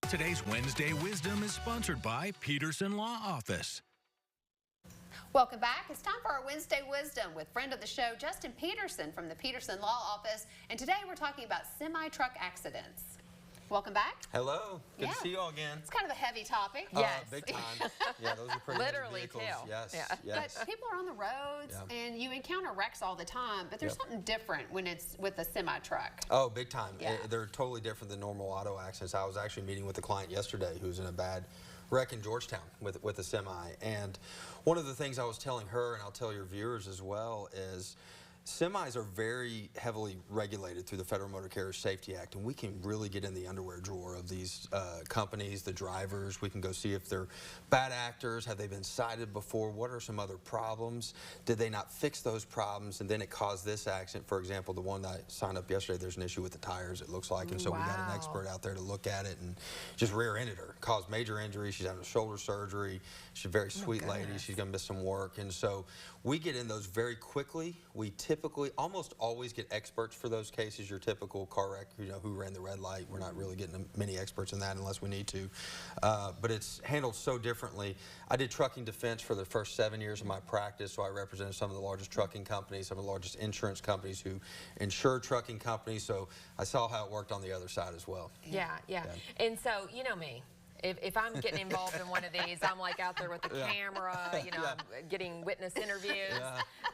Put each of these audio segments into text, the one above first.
Today's Wednesday Wisdom is sponsored by Peterson Law Office. Welcome back. It's time for our Wednesday Wisdom with friend of the show, Justin Peterson from the Peterson Law Office. And today we're talking about semi-truck accidents. Welcome back. Hello. Good to see you all again. It's kind of a heavy topic. Yes. Big time. Yeah, those are pretty literally vehicles. too. Yes. Yeah. Yes. But people are on the roads and you encounter wrecks all the time, but there's something different when it's with a semi-truck. Oh, big time. Yeah. They're totally different than normal auto accidents. I was actually meeting with a client yesterday who's in a bad wreck in Georgetown with a semi. And one of the things I was telling her, and I'll tell your viewers as well, is semis are very heavily regulated through the Federal Motor Carrier Safety Act, and we can really get in the underwear drawer of these companies, the drivers. We can go see if they're bad actors. Have they been cited before? What are some other problems? Did they not fix those problems? And then it caused this accident. For example, the one that I signed up yesterday, there's an issue with the tires, it looks like, and so we got an expert out there to look at it and just rear-ended her. Caused major injury. She's having a shoulder surgery. She's a very sweet lady. She's going to miss some work. And so we get in those very quickly. We typically almost always get experts for those cases. Your typical car wreck, you know, who ran the red light. We're not really getting many experts in that unless we need to. But it's handled so differently. I did trucking defense for the first 7 years of my practice, so I represented some of the largest trucking companies, some of the largest insurance companies who insure trucking companies, so I saw how it worked on the other side as well. Yeah. And so, you know me. If I'm getting involved in one of these, I'm like out there with the camera, you know, getting witness interviews.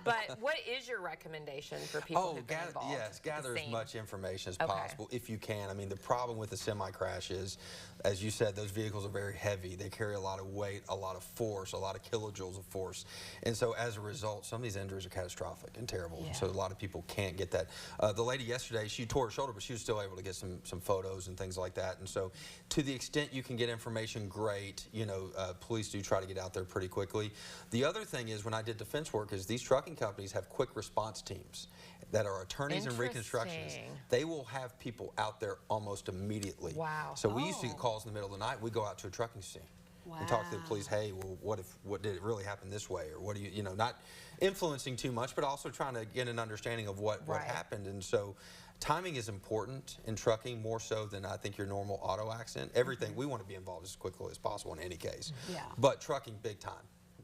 But what is your recommendation for people who've been involved? Yes, gather as much information as possible if you can. I mean, the problem with the semi-crash is, as you said, those vehicles are very heavy. They carry a lot of weight, a lot of force, a lot of kilojoules of force. And so as a result, some of these injuries are catastrophic and terrible. Yeah. So a lot of people can't get that. The lady yesterday, she tore her shoulder, but she was still able to get some photos and things like that. And so to the extent you can get information, great. You know, police do try to get out there pretty quickly. The other thing is, when I did defense work, is these trucking companies have quick response teams that are attorneys and reconstructionists. They will have people out there almost immediately. Wow. So we used to get calls in the middle of the night. We go out to a trucking scene and talk to the police. Hey, well, what did it really happen this way, or what do you know, not influencing too much, but also trying to get an understanding of what happened. And so timing is important in trucking, more so than I think your normal auto accident. Everything, we want to be involved as quickly as possible in any case. Yeah. But trucking, big time.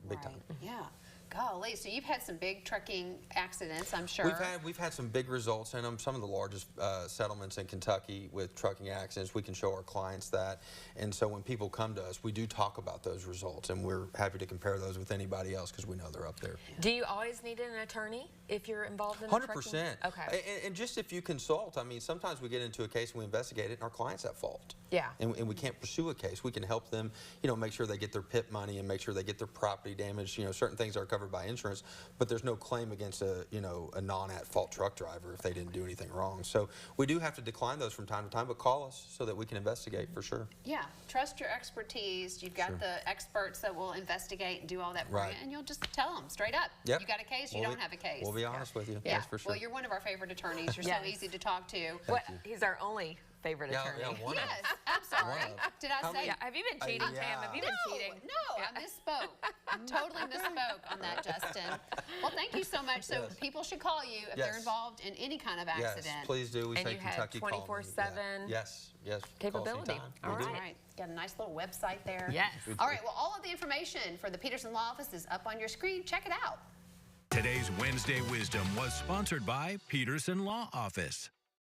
Big time. Yeah. Golly, so you've had some big trucking accidents, I'm sure. We've had some big results in them. Some of the largest settlements in Kentucky with trucking accidents. We can show our clients that. And so when people come to us, we do talk about those results, and we're happy to compare those with anybody else because we know they're up there. Do you always need an attorney if you're involved in 100%. Okay. And just if you consult, I mean, sometimes we get into a case and we investigate it and our client's at fault. Yeah. And we can't pursue a case. We can help them, you know, make sure they get their PIP money and make sure they get their property damage. You know, certain things are covered by insurance, but there's no claim against a non-at-fault truck driver if they didn't do anything wrong. So we do have to decline those from time to time, but call us so that we can investigate for sure. Yeah, trust your expertise. You've got the experts that will investigate and do all that for you, and you'll just tell them straight up. Yep. You got a case, you don't have a case. We'll be honest with you. Yeah, that's for sure. Well, you're one of our favorite attorneys. You're so easy to talk to. He's our only favorite attorney. Yes, I'm sorry. Did I say? Yeah. Have you been cheating, Tam? Have you been cheating? No, I misspoke. Totally misspoke on that, Justin. Well, thank you so much. So people should call you if they're involved in any kind of accident. Yes, please do. We say Kentucky call me. And you have 24/7 yes capability. All right. Got a nice little website there. Yes. All right. Well, all of the information for the Peterson Law Office is up on your screen. Check it out. Today's Wednesday Wisdom was sponsored by Peterson Law Office.